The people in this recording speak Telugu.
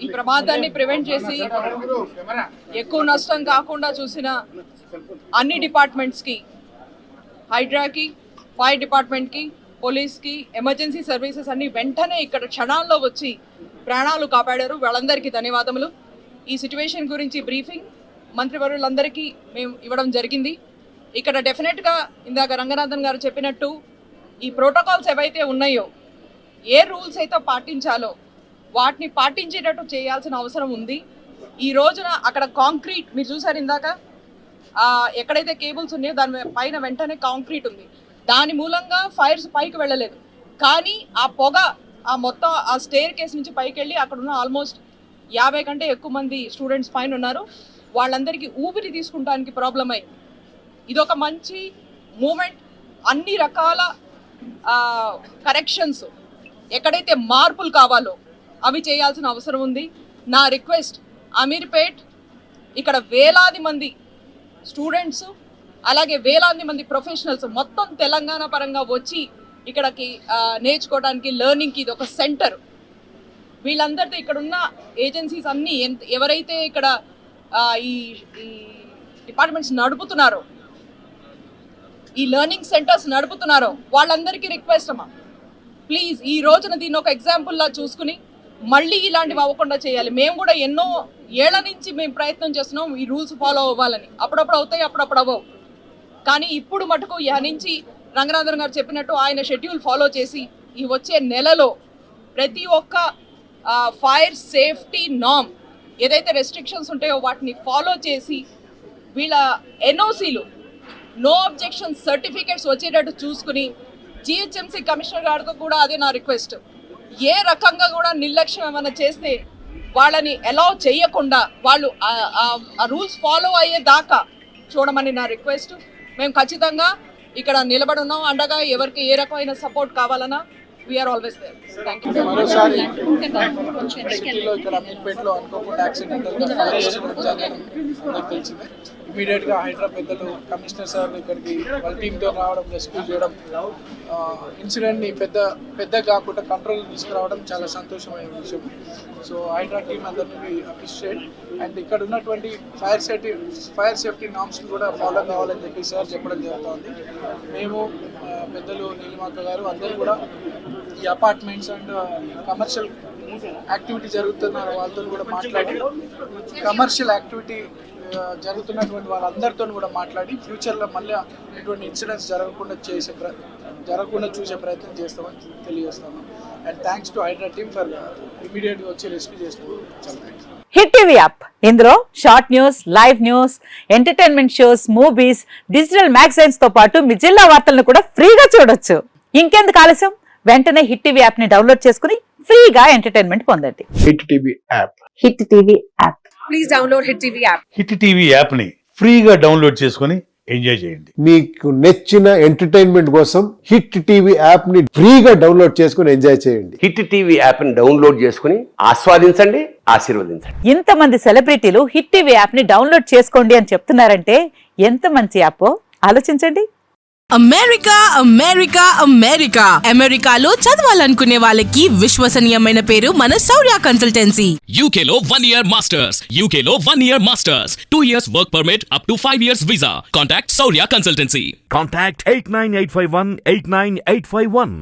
ఈ ప్రమాదాన్ని ప్రివెంట్ చేసి ఎక్కువ నష్టం కాకుండా చూసిన అన్ని డిపార్ట్మెంట్స్కి, హైడ్రాకి, ఫైర్ డిపార్ట్మెంట్కి, పోలీస్కి, ఎమర్జెన్సీ సర్వీసెస్ అన్ని వెంటనే ఇక్కడ క్షణాల్లో వచ్చి ప్రాణాలు కాపాడారు. వాళ్ళందరికీ ధన్యవాదములు. ఈ సిచ్యువేషన్ గురించి బ్రీఫింగ్ మంత్రివర్యులందరికీ మేము ఇవ్వడం జరిగింది. ఇక్కడ డెఫినెట్గా ఇందాక రంగనాథన్ గారు చెప్పినట్టు ఈ ప్రోటోకాల్స్ ఏవైతే ఉన్నాయో, ఏ రూల్స్ అయితే పాటించాలో వాటిని పాటించేటట్టు చేయాల్సిన అవసరం ఉంది. ఈ రోజున అక్కడ కాంక్రీట్ మీరు చూసారు ఇందాక, ఎక్కడైతే కేబుల్స్ ఉన్నాయో దాని పైన వెంటనే కాంక్రీట్ ఉంది. దాని మూలంగా ఫైర్స్ పైకి వెళ్ళలేదు. కానీ ఆ పొగ మొత్తం ఆ స్టేర్ కేస్ నుంచి పైకి వెళ్ళి అక్కడ ఉన్న ఆల్మోస్ట్ 50 కంటే ఎక్కువ మంది స్టూడెంట్స్ పైన ఉన్నారు. వాళ్ళందరికీ ఊపిరి తీసుకుంటానికి ప్రాబ్లం అయింది. ఇదొక మంచి మూమెంట్. అన్ని రకాల కరెక్షన్స్, ఎక్కడైతే మార్పులు కావాలో అవి చేయాల్సిన అవసరం ఉంది. నా రిక్వెస్ట్, అమీర్పేట్ ఇక్కడ వేలాది మంది స్టూడెంట్స్ అలాగే వేలాది మంది ప్రొఫెషనల్స్ మొత్తం తెలంగాణ పరంగా వచ్చి ఇక్కడికి నేర్చుకోవడానికి, లెర్నింగ్కి ఇది ఒక సెంటర్. వీళ్ళందరితో ఇక్కడ ఉన్న ఏజెన్సీస్ అన్నీ ఎవరైతే ఇక్కడ ఈ డిపార్ట్మెంట్స్ నడుపుతున్నారో, ఈ లెర్నింగ్ సెంటర్స్ నడుపుతున్నారో వాళ్ళందరికీ రిక్వెస్ట్ అమ్మా, ప్లీజ్ ఈ రోజున దీన్ని ఒక ఎగ్జాంపుల్లా చూసుకుని మళ్ళీ ఇలాంటివి అవ్వకుండా చేయాలి. మేము కూడా ఎన్నో ఏళ్ల నుంచి మేము ప్రయత్నం చేస్తున్నాం ఈ రూల్స్ ఫాలో అవ్వాలని. అప్పుడప్పుడు అవుతాయి, అప్పుడప్పుడు అవ్వవు. కానీ ఇప్పుడు మటుకు ఇహ నుంచి రంగనాథన్ గారు చెప్పినట్టు ఆయన షెడ్యూల్ ఫాలో చేసి ఈ వచ్చే నెలలో ప్రతి ఒక్క ఫైర్ సేఫ్టీ నార్మ్ ఏదైతే రెస్ట్రిక్షన్స్ ఉంటాయో వాటిని ఫాలో చేసి వీళ్ళ ఎన్ఓసీలు, నో అబ్జెక్షన్ సర్టిఫికేట్స్ వచ్చేటట్టు చూసుకుని, జిహెచ్ఎంసీ కమిషనర్ గారితో కూడా అదే నా రిక్వెస్ట్, ఏ రకంగా కూడా నిర్లక్ష్యం ఏమైనా చేస్తే వాళ్ళని అలౌ చేయకుండా వాళ్ళు ఆ రూల్స్ ఫాలో అయ్యేదాకా చూడమని నా రిక్వెస్ట్. మేము ఖచ్చితంగా ఇక్కడ నిలబడి ఉన్నాం అండగా. ఎవరికి ఏ రకమైన సపోర్ట్ కావాలన్నా we're always there. Thank you. మరోసారి సిటీలో ఇక్కడ అమీర్పేటలో అనుకోకుండా యాక్సిడెంటల్గా ఫైర్ ఇన్సిడెంట్ జరగడం అందరికి తెలిసిందే. ఇమీడియట్గా హైదరాబాద్ పెద్దలు, కమిషనర్ సార్ ఇక్కడికి వాళ్ళ టీంతో రావడం, రెస్క్యూ చేయడం, ఇన్సిడెంట్ని పెద్ద కాకుండా కంట్రోల్ తీసుకురావడం చాలా సంతోషమైన విషయం. సో హైదరాబాద్ టీం అందరినీ అప్రిషియేట్. అండ్ ఇక్కడ ఉన్నటువంటి ఫైర్ సేఫ్టీ నామ్స్ని కూడా ఫాలో కావాలని చెప్పి సార్ చెప్పడం జరుగుతుంది. మేము పెద్దలు నీలిమాక గారు అందరూ కూడా ఈ అపార్ట్మెంట్స్ అండ్ కమర్షియల్ యాక్టివిటీ జరుగుతున్న వాళ్ళతో కూడా మాట్లాడి, కమర్షియల్ యాక్టివిటీ జరుగుతున్నటువంటి వాళ్ళందరితో కూడా మాట్లాడి ఫ్యూచర్లో మళ్ళీ ఇటువంటి ఇన్సిడెంట్స్ జరగకుండా చూసే ప్రయత్నం చేస్తామని తెలియజేస్తాము. And thanks to Hydraa team for ఇమీడియట్గా వచ్చి రెస్క్యూ చేస్తున్నాం. హిట్ టీవీ యాప్, ఇందులో short news, live news, entertainment shows, movies, digital magazines తో పాటు మీ జిల్లా వార్తలను కూడా ఫ్రీగా చూడొచ్చు. ఇంకెందుకు ఆలస్యం, వెంటనే హిట్ టీవీ యాప్ ని డౌన్లోడ్ చేసుకుని ఫ్రీగా ఎంటర్టైన్మెంట్ పొందండి. Hit TV app, hit TV app, please download hit TV app. Hit TV app ని ఫ్రీగా డౌన్లోడ్ చేసుకుని ఎంజాయ్ చేయండి. మీకు నచ్చిన ఎంటర్టైన్మెంట్ కోసం హిట్ టీవీ యాప్ ని ఫ్రీగా డౌన్లోడ్ చేసుకుని ఎంజాయ్ చేయండి. హిట్ టీవీ యాప్ ని డౌన్లోడ్ చేసుకుని ఆస్వాదించండి, ఆశీర్వదించండి. ఇంతమంది సెలబ్రిటీలు హిట్ టీవీ యాప్ ని డౌన్లోడ్ చేసుకోండి అని చెప్తున్నారంటే ఎంత మంచి యాప్ ఆలోచించండి. అమెరికా అమెరికా అమెరికా అమెరికాలో చదవాలనుకునే వాళ్ళకి విశ్వసనీయమైన పేరు మన శౌర్య కన్సల్టెన్సీ. UK లో 1 year masters, UK లో 1 year masters, 2 years work permit up to 5 years visa. Contact Saurya Consultancy. Contact 89851 89851.